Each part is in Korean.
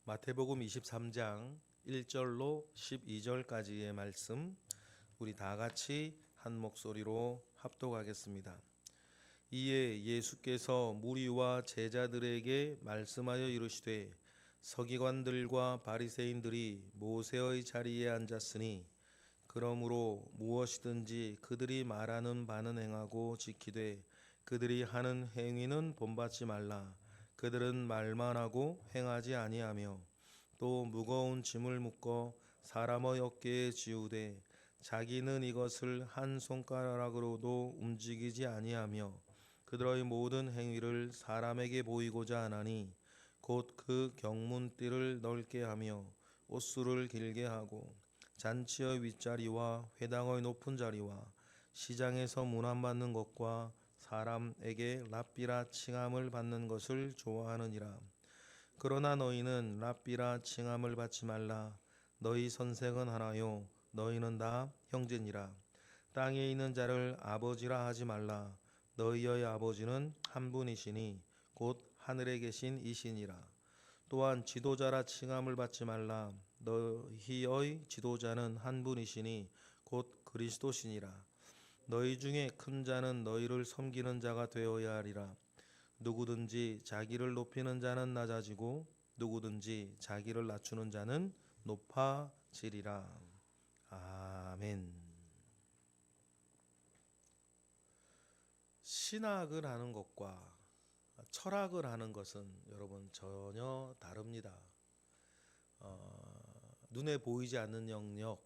마태복음 23장 1절로 12절까지의 말씀 우리 다 같이 한 목소리로 합독하겠습니다. 이에 예수께서 무리와 제자들에게 말씀하여 이르시되 서기관들과 바리새인들이 모세의 자리에 앉았으니 그러므로 무엇이든지 그들이 말하는 바는 행하고 지키되 그들이 하는 행위는 본받지 말라. 그들은 말만 하고 행하지 아니하며 또 무거운 짐을 묶어 사람의 어깨에 지우되 자기는 이것을 한 손가락으로도 움직이지 아니하며 그들의 모든 행위를 사람에게 보이고자 하나니 곧 그 경문띠를 넓게 하며 옷수를 길게 하고 잔치의 윗자리와 회당의 높은 자리와 시장에서 문안받는 것과 사람에게 랍비라 칭함을 받는 것을 좋아하느니라. 그러나 너희는 랍비라 칭함을 받지 말라. 너희 선생은 하나요 너희는 다 형제니라. 땅에 있는 자를 아버지라 하지 말라. 너희의 아버지는 한 분이시니 곧 하늘에 계신 이시니라. 또한 지도자라 칭함을 받지 말라. 너희의 지도자는 한 분이시니 곧 그리스도시니라. 너희 중에 큰 자는 너희를 섬기는 자가 되어야 하리라. 누구든지 자기를 높이는 자는 낮아지고 누구든지 자기를 낮추는 자는 높아지리라. 아멘. 신학을 하는 것과 철학을 하는 것은 여러분 전혀 다릅니다. 눈에 보이지 않는 영역,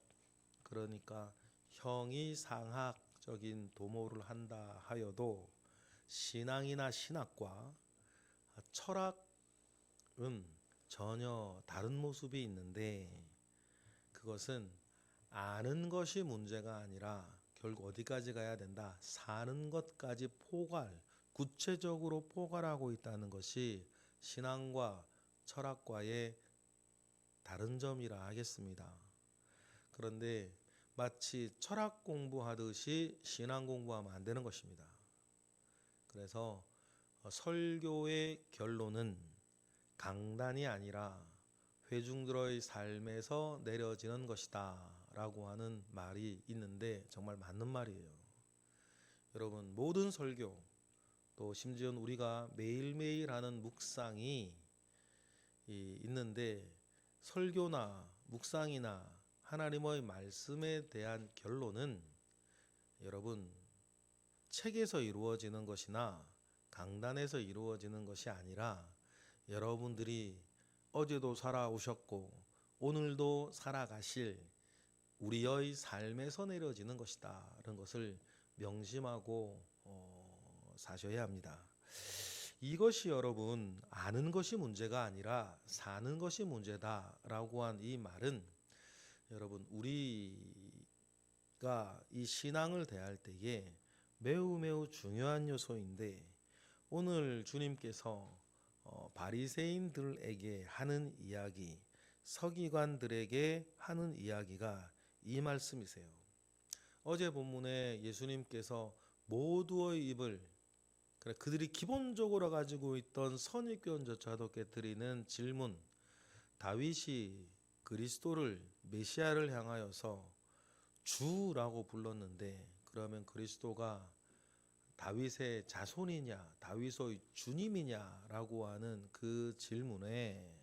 그러니까 형이상학적인 도모를 한다 하여도 신앙이나 신학과 철학은 전혀 다른 모습이 있는데 그것은 아는 것이 문제가 아니라 결국 어디까지 가야 된다? 사는 것까지 구체적으로 포괄하고 있다는 것이 신앙과 철학과의 다른 점이라 하겠습니다. 그런데 마치 철학 공부하듯이 신앙 공부하면 안 되는 것입니다. 그래서 설교의 결론은 강단이 아니라 회중들의 삶에서 내려지는 것이다 라고 하는 말이 있는데 정말 맞는 말이에요. 여러분, 모든 설교 또 심지어 우리가 매일매일 하는 묵상이 있는데 설교나 묵상이나 하나님의 말씀에 대한 결론은 여러분 책에서 이루어지는 것이나 강단에서 이루어지는 것이 아니라 여러분들이 어제도 살아오셨고 오늘도 살아가실 우리의 삶에서 내려지는 것이다 라는 것을 명심하고 사셔야 합니다. 이것이 여러분 아는 것이 문제가 아니라 사는 것이 문제다라고 한 이 말은 여러분 우리가 이 신앙을 대할 때에 매우 중요한 요소인데 오늘 주님께서 바리새인들에게 하는 이야기, 서기관들에게 하는 이야기가 이 말씀이세요. 어제 본문에 예수님께서 모두의 입을 그들이 기본적으로 가지고 있던 선입견조차도 깨뜨리는 질문, 다윗이 그리스도를 메시아를 향하여서 주라고 불렀는데 그러면 그리스도가 다윗의 자손이냐 다윗의 주님이냐라고 하는 그 질문에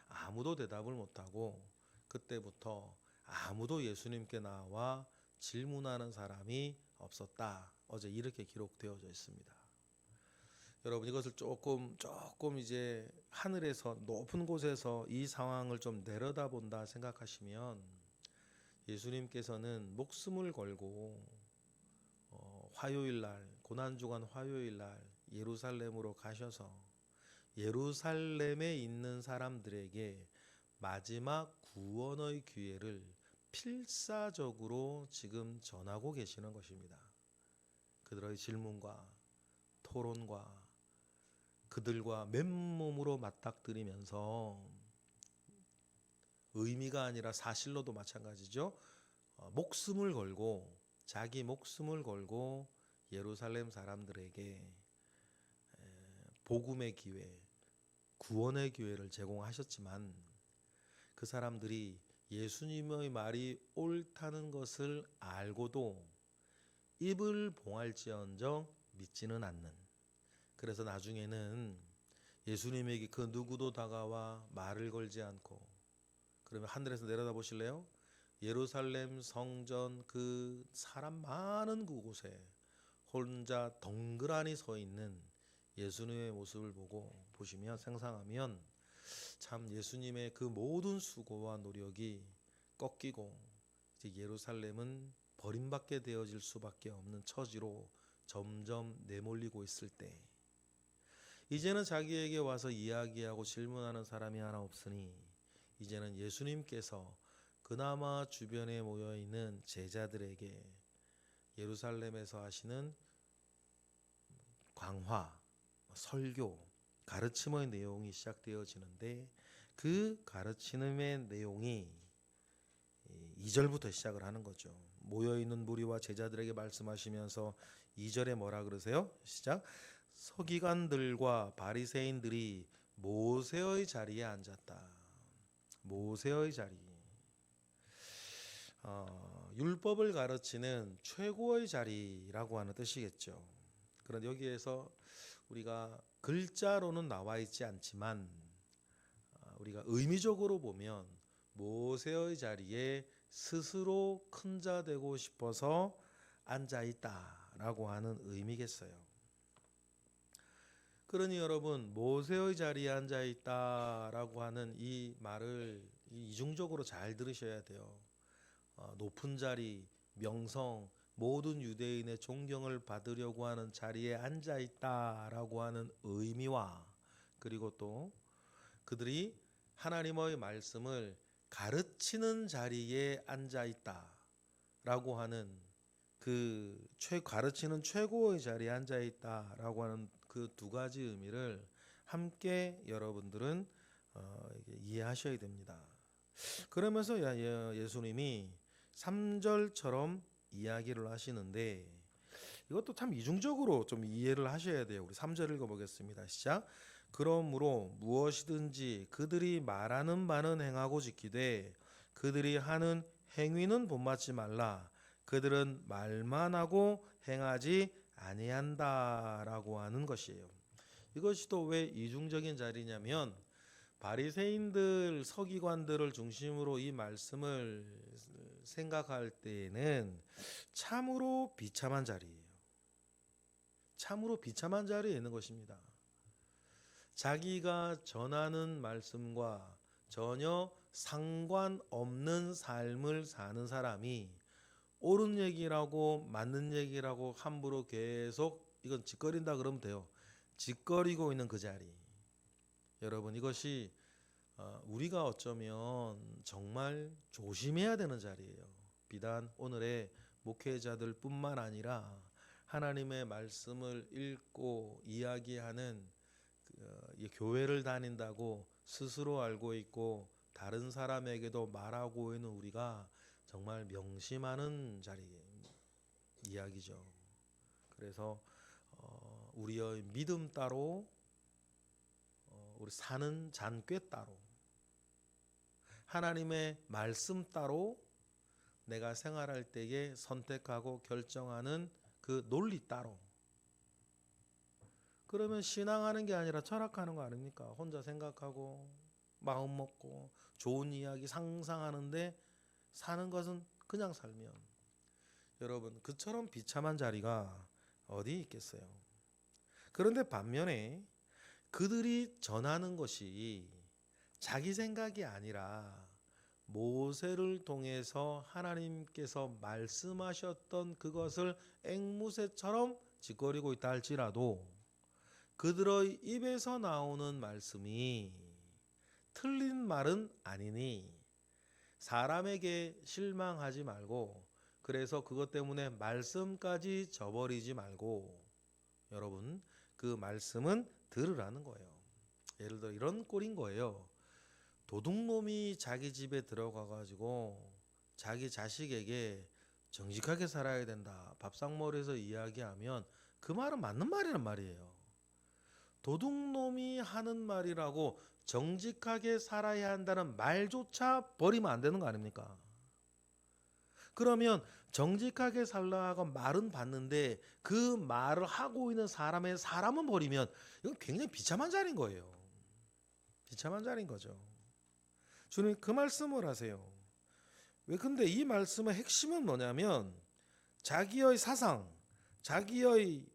아무도 대답을 못하고 그때부터 아무도 예수님께 나와 질문하는 사람이 없었다. 어제 이렇게 기록되어져 있습니다. 여러분 이것을 조금 이제 하늘에서 높은 곳에서 이 상황을 좀 내려다본다 생각하시면 예수님께서는 목숨을 걸고 화요일날 고난주간 화요일날 예루살렘으로 가셔서 예루살렘에 있는 사람들에게 마지막 구원의 기회를 필사적으로 지금 전하고 계시는 것입니다. 그들의 질문과 토론과 그들과 맨몸으로 맞닥뜨리면서 의미가 아니라 사실로도 마찬가지죠. 목숨을 걸고 자기 목숨을 걸고 예루살렘 사람들에게 복음의 기회, 구원의 기회를 제공하셨지만 그 사람들이 예수님의 말이 옳다는 것을 알고도 입을 봉할지언정 믿지는 않는, 그래서 나중에는 예수님에게 그 누구도 다가와 말을 걸지 않고, 그러면 하늘에서 내려다 보실래요? 예루살렘 성전 그 사람 많은 그곳에 혼자 덩그러니 서 있는 예수님의 모습을 보시면 상상하면 참 예수님의 그 모든 수고와 노력이 꺾이고 이제 예루살렘은 버림받게 되어질 수밖에 없는 처지로 점점 내몰리고 있을 때, 이제는 자기에게 와서 이야기하고 질문하는 사람이 하나 없으니 이제는 예수님께서 그나마 주변에 모여있는 제자들에게 예루살렘에서 하시는 강화, 설교, 가르침의 내용이 시작되어지는데, 그 가르침의 내용이 2절부터 시작을 하는 거죠. 모여있는 무리와 제자들에게 말씀하시면서 2절에 뭐라 그러세요? 시작. 서기관들과 바리새인들이 모세의 자리에 앉았다. 모세의 자리. 율법을 가르치는 최고의 자리라고 하는 뜻이겠죠. 그런데 여기에서 우리가 글자로는 나와 있지 않지만 우리가 의미적으로 보면 모세의 자리에 스스로 큰 자 되고 싶어서 앉아 있다라고 하는 의미겠어요. 그러니 여러분, 모세의 자리에 앉아 있다라고 하는 이 말을 이중적으로 잘 들으셔야 돼요. 높은 자리, 명성, 모든 유대인의 존경을 받으려고 하는 자리에 앉아 있다라고 하는 의미와, 그리고 또 그들이 하나님의 말씀을 가르치는 자리에 앉아 있다라고 하는 가르치는 최고의 자리에 앉아 있다라고 하는 그 두 가지 의미를 함께 여러분들은 이해하셔야 됩니다. 그러면서 예수님이 3절처럼 이야기를 하시는데, 이것도 참 이중적으로 좀 이해를 하셔야 돼요. 우리 3절 읽어보겠습니다. 시작. 그러므로 무엇이든지 그들이 말하는 바는 행하고 지키되 그들이 하는 행위는 본받지 말라. 그들은 말만 하고 행하지 아니한다라고 하는 것이에요. 이것이 또 왜 이중적인 자리냐면, 바리새인들, 서기관들을 중심으로 이 말씀을 생각할 때에는 참으로 비참한 자리예요. 참으로 비참한 자리에 있는 것입니다. 자기가 전하는 말씀과 전혀 상관없는 삶을 사는 사람이 옳은 얘기라고 맞는 얘기라고 함부로 계속 이건 짓거린다 그러면 돼요. 짓거리고 있는 그 자리. 여러분, 이것이 우리가 어쩌면 정말 조심해야 되는 자리예요. 비단 오늘의 목회자들 뿐만 아니라 하나님의 말씀을 읽고 이야기하는 교회를 다닌다고 스스로 알고 있고 다른 사람에게도 말하고 있는 우리가 정말 명심하는 자리의 이야기죠. 그래서 우리의 믿음 따로, 우리 사는 잔꾀 따로, 하나님의 말씀 따로, 내가 생활할 때에 선택하고 결정하는 그 논리 따로. 그러면 신앙하는 게 아니라 철학하는 거 아닙니까? 혼자 생각하고 마음 먹고 좋은 이야기 상상하는데 사는 것은 그냥 살면, 여러분, 그처럼 비참한 자리가 어디 있겠어요? 그런데 반면에 그들이 전하는 것이 자기 생각이 아니라 모세를 통해서 하나님께서 말씀하셨던 그것을 앵무새처럼 짓거리고 있다 할지라도 그들의 입에서 나오는 말씀이 틀린 말은 아니니 사람에게 실망하지 말고, 그래서 그것 때문에 말씀까지 저버리지 말고, 여러분, 그 말씀은 들으라는 거예요. 예를 들어 이런 꼴인 거예요. 도둑놈이 자기 집에 들어가 가지고 자기 자식에게 정직하게 살아야 된다, 밥상머리에서 이야기하면 그 말은 맞는 말이란 말이에요. 도둑놈이 하는 말이라고 정직하게 살아야 한다는 말조차 버리면 안 되는 거 아닙니까? 그러면 정직하게 살라 하고 말은 받는데 그 말을 하고 있는 사람은 버리면 이건 굉장히 비참한 자리인 거예요. 비참한 자리인 거죠. 주님 그 말씀을 하세요. 왜 근데 이 말씀의 핵심은 뭐냐면 자기의 사상, 자기의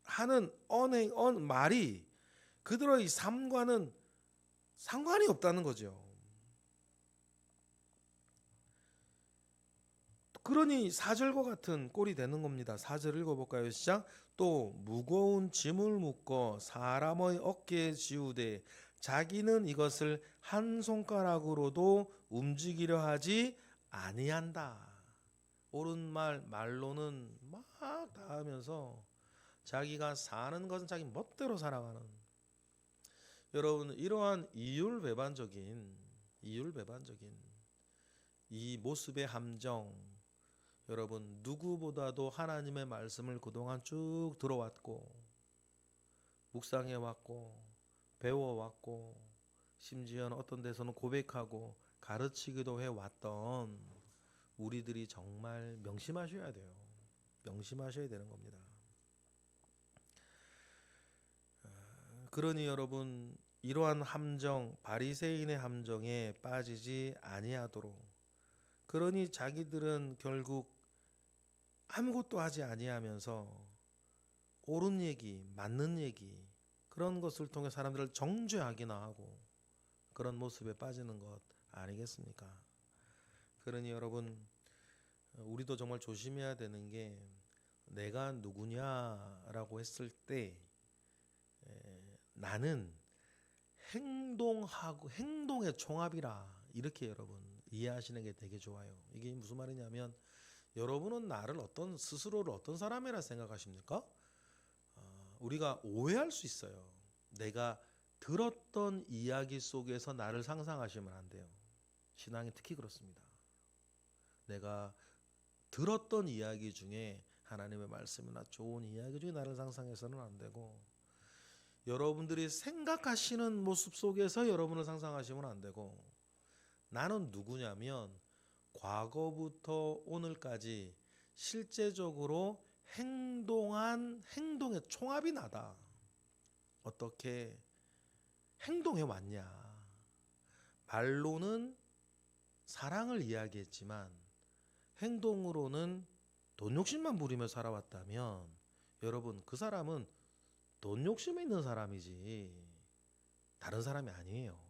하는 말이 그들의 삶과는 상관이 없다는 거죠. 그러니 4절과 같은 꼴이 되는 겁니다. 4절 읽어볼까요? 시작. 또 무거운 짐을 묶어 사람의 어깨에 지우되 자기는 이것을 한 손가락으로도 움직이려 하지 아니한다. 옳은 말로는 막 다 하면서 자기가 사는 것은 자기 멋대로 살아가는, 여러분 이러한 이율배반적인 이 모습의 함정, 여러분 누구보다도 하나님의 말씀을 그동안 쭉 들어왔고 묵상해왔고 배워왔고 심지어는 어떤 데서는 고백하고 가르치기도 해왔던 우리들이 정말 명심하셔야 돼요. 명심하셔야 되는 겁니다. 그러니 여러분 이러한 함정, 바리새인의 함정에 빠지지 아니하도록, 그러니 자기들은 결국 아무것도 하지 아니하면서 옳은 얘기, 맞는 얘기, 그런 것을 통해 사람들을 정죄하기나 하고 그런 모습에 빠지는 것 아니겠습니까? 그러니 여러분 우리도 정말 조심해야 되는 게, 내가 누구냐라고 했을 때 나는 행동의 총합이라, 이렇게 여러분 이해하시는 게 되게 좋아요. 이게 무슨 말이냐면, 여러분은 나를 스스로를 어떤 사람이라 생각하십니까? 우리가 오해할 수 있어요. 내가 들었던 이야기 속에서 나를 상상하시면 안 돼요. 신앙이 특히 그렇습니다. 내가 들었던 이야기 중에 하나님의 말씀이나 좋은 이야기 중에 나를 상상해서는 안 되고, 여러분들이 생각하시는 모습 속에서 여러분을 상상하시면 안 되고, 나는 누구냐면 과거부터 오늘까지 실제적으로 행동의 총합이 나다. 어떻게 행동해 왔냐. 말로는 사랑을 이야기했지만 행동으로는 돈 욕심만 부리며 살아왔다면, 여러분 그 사람은 돈 욕심이 있는 사람이지 다른 사람이 아니에요.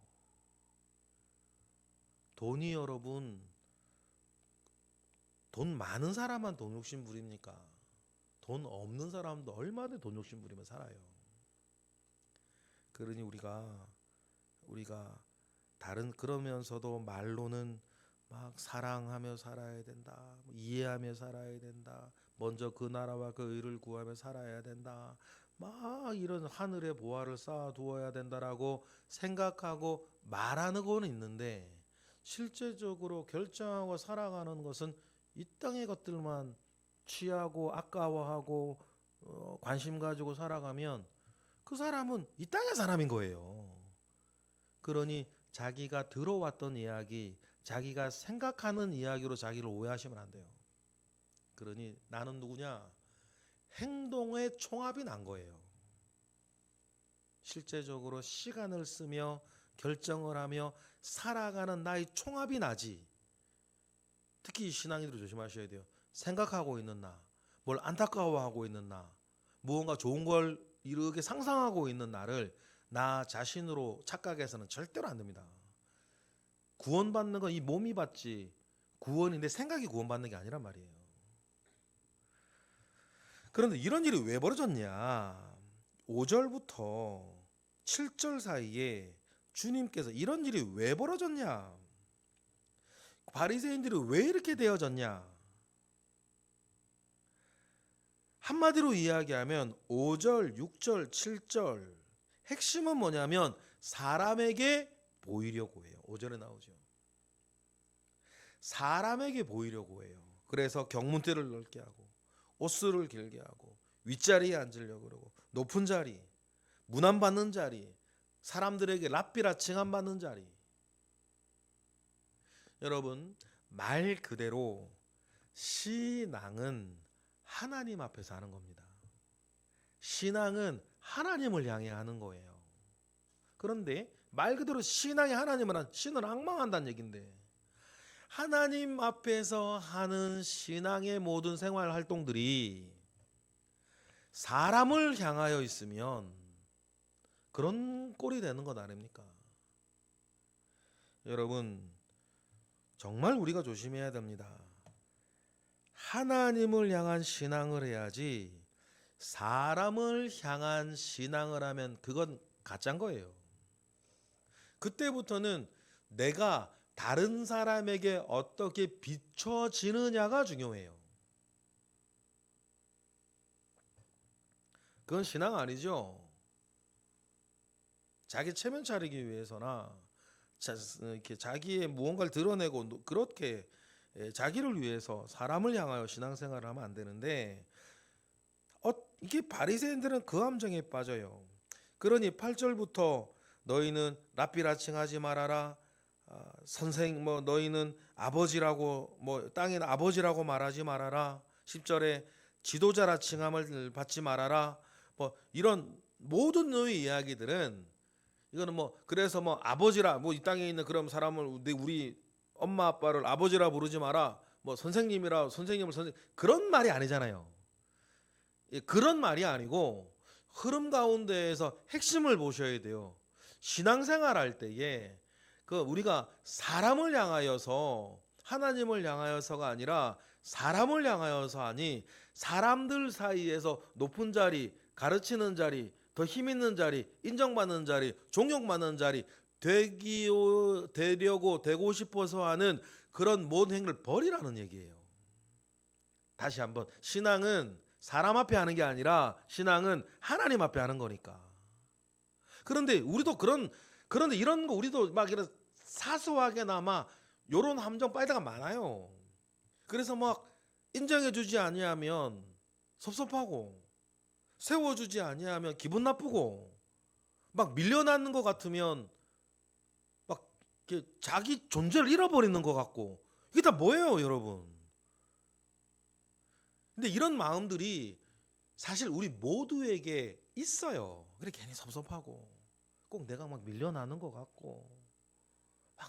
돈이 여러분, 돈 많은 사람만 돈 욕심 부립니까? 돈 없는 사람도 얼마나 돈 욕심 부리며 살아요. 그러니 우리가 그러면서도 말로는 막 사랑하며 살아야 된다, 이해하며 살아야 된다, 먼저 그 나라와 그 의를 구하며 살아야 된다, 막 이런 하늘의 보화를 쌓아두어야 된다라고 생각하고 말하는 건 있는데, 실제적으로 결정하고 살아가는 것은 이 땅의 것들만 취하고 아까워하고 관심 가지고 살아가면 그 사람은 이 땅의 사람인 거예요. 그러니 자기가 들어왔던 이야기, 자기가 생각하는 이야기로 자기를 오해하시면 안 돼요. 그러니 나는 누구냐? 행동의 총합이 난 거예요. 실제적으로 시간을 쓰며 결정을 하며 살아가는 나의 총합이 나지. 특히 신앙인들이 조심하셔야 돼요. 생각하고 있는 나, 뭘 안타까워하고 있는 나, 무언가 좋은 걸 이렇게 상상하고 있는 나를 나 자신으로 착각해서는 절대로 안 됩니다. 구원받는 건 이 몸이 받지, 구원인데 생각이 구원받는 게 아니란 말이에요. 그런데 이런 일이 왜 벌어졌냐? 5절부터 7절 사이에 주님께서 이런 일이 왜 벌어졌냐? 바리새인들이 왜 이렇게 되어졌냐? 한마디로 이야기하면 5절, 6절, 7절 핵심은 뭐냐면 사람에게 보이려고 해요. 5절에 나오죠. 사람에게 보이려고 해요. 그래서 경문대를 넓게 하고 옷수를 길게 하고 윗자리에 앉으려고 그러고 높은 자리, 문안받는 자리, 사람들에게 랍비라 칭함받는 자리. 여러분, 말 그대로 신앙은 하나님 앞에서 하는 겁니다. 신앙은 하나님을 향해 하는 거예요. 그런데 말 그대로 신앙이 하나님을 신을 앙망한다는 얘기인데, 하나님 앞에서 하는 신앙의 모든 생활 활동들이 사람을 향하여 있으면 그런 꼴이 되는 것 아닙니까? 여러분, 정말 우리가 조심해야 됩니다. 하나님을 향한 신앙을 해야지 사람을 향한 신앙을 하면 그건 가짜인 거예요. 그때부터는 내가 다른 사람에게 어떻게 비춰지느냐가 중요해요. 그건 신앙 아니죠. 자기 체면 차리기 위해서나 이렇게 자기의 무언가를 드러내고 그렇게 자기를 위해서 사람을 향하여 신앙생활을 하면 안 되는데, 이게 바리새인들은 그 함정에 빠져요. 그러니 8절부터 너희는 랍비라칭하지 말아라, 선생 너희는 아버지라고 땅에는 아버지라고 말하지 말아라, 10절에 지도자라 칭함을 받지 말아라, 이런 모든 류의 이야기들은, 이거는 그래서 아버지라 이 땅에 있는 그런 사람을 우리 엄마 아빠를 아버지라 부르지 마라, 선생님이라 선생님을 그런 말이 아니잖아요. 그런 말이 아니고 흐름 가운데에서 핵심을 보셔야 돼요. 신앙생활 할 때에 우리가 사람을 향하여서, 하나님을 향하여서가 아니라 사람을 향하여서 하니, 사람들 사이에서 높은 자리, 가르치는 자리, 더 힘 있는 자리, 인정받는 자리, 존경받는 자리 되고 싶어서 하는 그런 모든 행위를 버리라는 얘기예요. 다시 한번, 신앙은 사람 앞에 하는 게 아니라 신앙은 하나님 앞에 하는 거니까. 그런데 이런 거 우리도 막 이런 사소하게나마 요런 함정 빠질 때가 많아요. 그래서 인정해주지 아니하면 섭섭하고, 세워주지 아니하면 기분 나쁘고, 밀려나는 것 같으면 자기 존재를 잃어버리는 것 같고, 이게 다 뭐예요, 여러분? 근데 이런 마음들이 사실 우리 모두에게 있어요. 그래 괜히 섭섭하고, 꼭 내가 밀려나는 것 같고,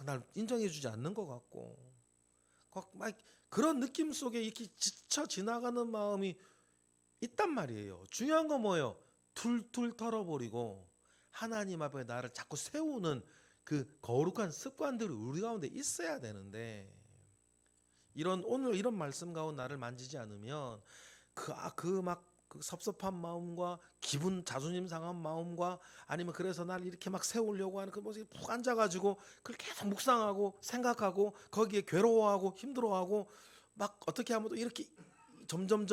날 인정해주지 않는 것 같고, 그런 느낌 속에 이렇게 지쳐 지나가는 마음이 있단 말이에요. 중요한 건 뭐예요? 툴툴 털어버리고 하나님 앞에 나를 자꾸 세우는 그 거룩한 습관들이 우리 가운데 있어야 되는데, 오늘 이런 말씀 가운데 나를 만지지 않으면 그 섭섭한 마음과 기분, 자존심 상한 마음과, 아니면 그래서 나를 이렇게 세우려고 하는 그 모습이 푹 앉아가지고 그걸 계속 묵상하고 생각하고 거기에 괴로워하고 힘들어하고 어떻게 하면 또 이렇게 점점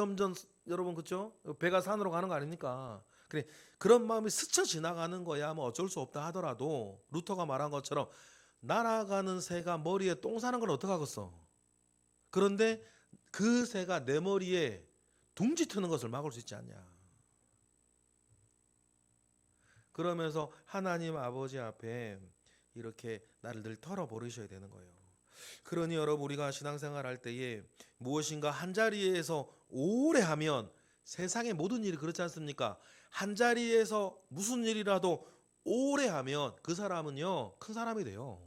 여러분, 그렇죠? 배가 산으로 가는 거 아닙니까? 그래, 그런 마음이 스쳐 지나가는 거야 어쩔 수 없다 하더라도, 루터가 말한 것처럼 날아가는 새가 머리에 똥 사는 걸 어떡하겠어? 그런데 그 새가 내 머리에 둥지 트는 것을 막을 수 있지 않냐. 그러면서 하나님 아버지 앞에 이렇게 나를 늘 털어버리셔야 되는 거예요. 그러니 여러분, 우리가 신앙생활 할 때에 무엇인가 한 자리에서 오래 하면, 세상의 모든 일이 그렇지 않습니까? 한 자리에서 무슨 일이라도 오래 하면 그 사람은요 큰 사람이 돼요.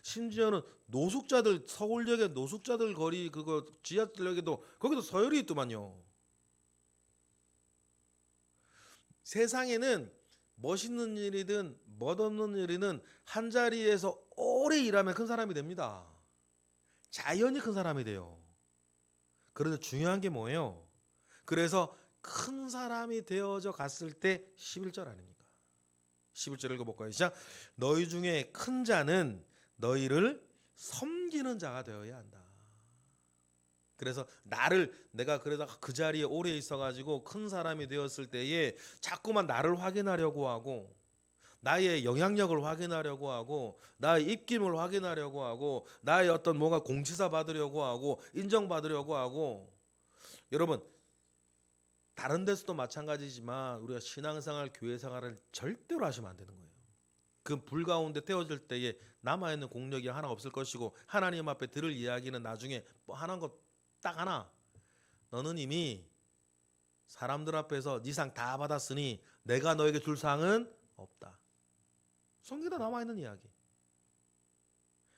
심지어는 노숙자들, 서울역의 노숙자들 거리 지하철역에도 거기도 서열이 있더만요. 세상에는 멋있는 일이든 멋없는 일이든 한 자리에서 오래 일하면 큰 사람이 됩니다. 자연히 큰 사람이 돼요. 그런데 중요한 게 뭐예요? 그래서 큰 사람이 되어져 갔을 때 11절 아닙니까? 11절 읽어볼까요? 시작. 너희 중에 큰 자는 너희를 섬기는 자가 되어야 한다. 그래서 내가 그래도 그 자리에 오래 있어가지고 큰 사람이 되었을 때에 자꾸만 나를 확인하려고 하고, 나의 영향력을 확인하려고 하고, 나의 입김을 확인하려고 하고, 나의 어떤 뭔가 공지사 받으려고 하고, 인정받으려고 하고. 여러분, 다른 데서도 마찬가지지만 우리가 신앙생활, 교회생활을 절대로 하시면 안 되는 거예요. 그 불 가운데 태워질 때에 남아있는 공력이 하나 없을 것이고 하나님 앞에 들을 이야기는 나중에 뭐 하나인 것 딱 하나. 너는 이미 사람들 앞에서 네 상 다 받았으니 내가 너에게 줄 상은 없다. 성경에 남아있는 이야기.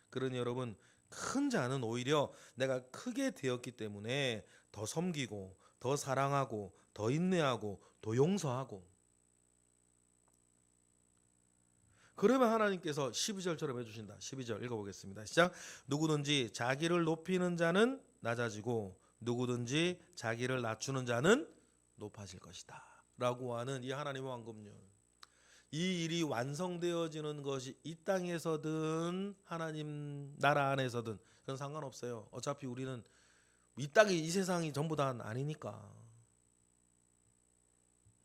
그러니 여러분, 큰 자는 오히려 내가 크게 되었기 때문에 더 섬기고 더 사랑하고 더 인내하고 더 용서하고, 그러면 하나님께서 12절처럼 해주신다. 12절 읽어보겠습니다. 시작. 누구든지 자기를 높이는 자는 낮아지고 누구든지 자기를 낮추는 자는 높아질 것이다 라고 하는 이 하나님의 왕급률, 이 일이 완성되어지는 것이 이 땅에서든 하나님 나라 안에서든 그건 상관없어요. 어차피 우리는 이 땅이, 이 세상이 전부 다 아니니까.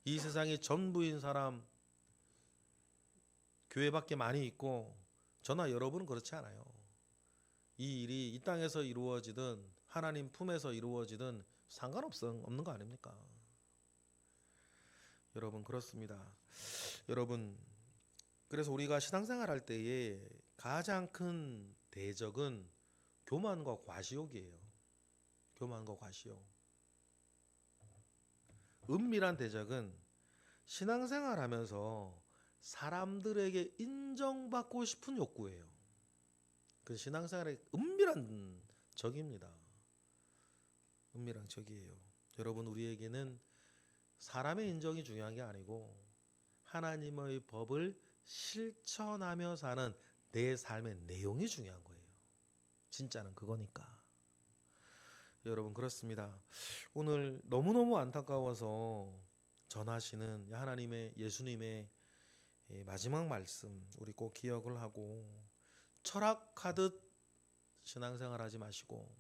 이 세상이 전부인 사람 교회밖에 많이 있고 저나 여러분은 그렇지 않아요. 이 일이 이 땅에서 이루어지든 하나님 품에서 이루어지든 없는 거 아닙니까? 여러분, 그렇습니다. 여러분, 그래서 우리가 신앙생활 할 때에 가장 큰 대적은 교만과 과시욕이에요. 교만과 과시욕. 은밀한 대적은 신앙생활 하면서 사람들에게 인정받고 싶은 욕구예요. 그 신앙생활의 은밀한 적입니다. 은밀한 적이에요. 여러분, 우리에게는 사람의 인정이 중요한 게 아니고 하나님의 법을 실천하며 사는 내 삶의 내용이 중요한 거예요. 진짜는 그거니까. 여러분, 그렇습니다. 오늘 너무너무 안타까워서 전하시는 하나님의, 예수님의 마지막 말씀 우리 꼭 기억을 하고, 철학하듯 신앙생활 하지 마시고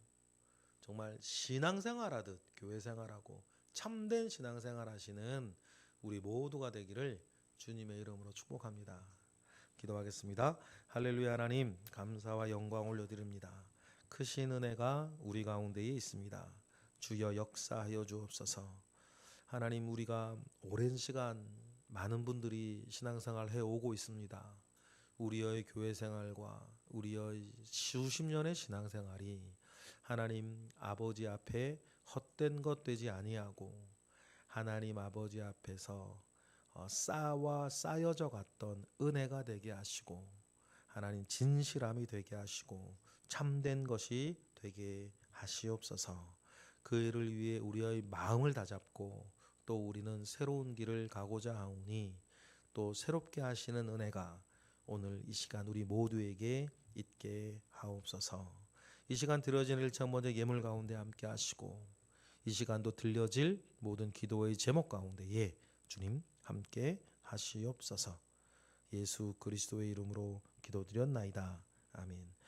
정말 신앙생활 하듯 교회생활하고 참된 신앙생활 하시는 우리 모두가 되기를 주님의 이름으로 축복합니다. 기도하겠습니다. 할렐루야. 하나님, 감사와 영광 올려드립니다. 크신 은혜가 우리 가운데에 있습니다. 주여 역사하여 주옵소서. 하나님, 우리가 오랜 시간 많은 분들이 신앙생활 해오고 있습니다. 우리의 교회생활과 우리의 수십 년의 신앙생활이 하나님 아버지 앞에 헛된 것 되지 아니하고 하나님 아버지 앞에서 쌓여져 갔던 은혜가 되게 하시고 하나님 진실함이 되게 하시고 참된 것이 되게 하시옵소서. 그 일을 위해 우리의 마음을 다잡고 또 우리는 새로운 길을 가고자 하오니 또 새롭게 하시는 은혜가 오늘 이 시간 우리 모두에게 있게 하옵소서. 이 시간 드려진 일천번째 예물 가운데 함께 하시고 이 시간도 들려질 모든 기도의 제목 가운데에 주님 함께 하시옵소서. 예수 그리스도의 이름으로 기도드렸나이다. 아멘.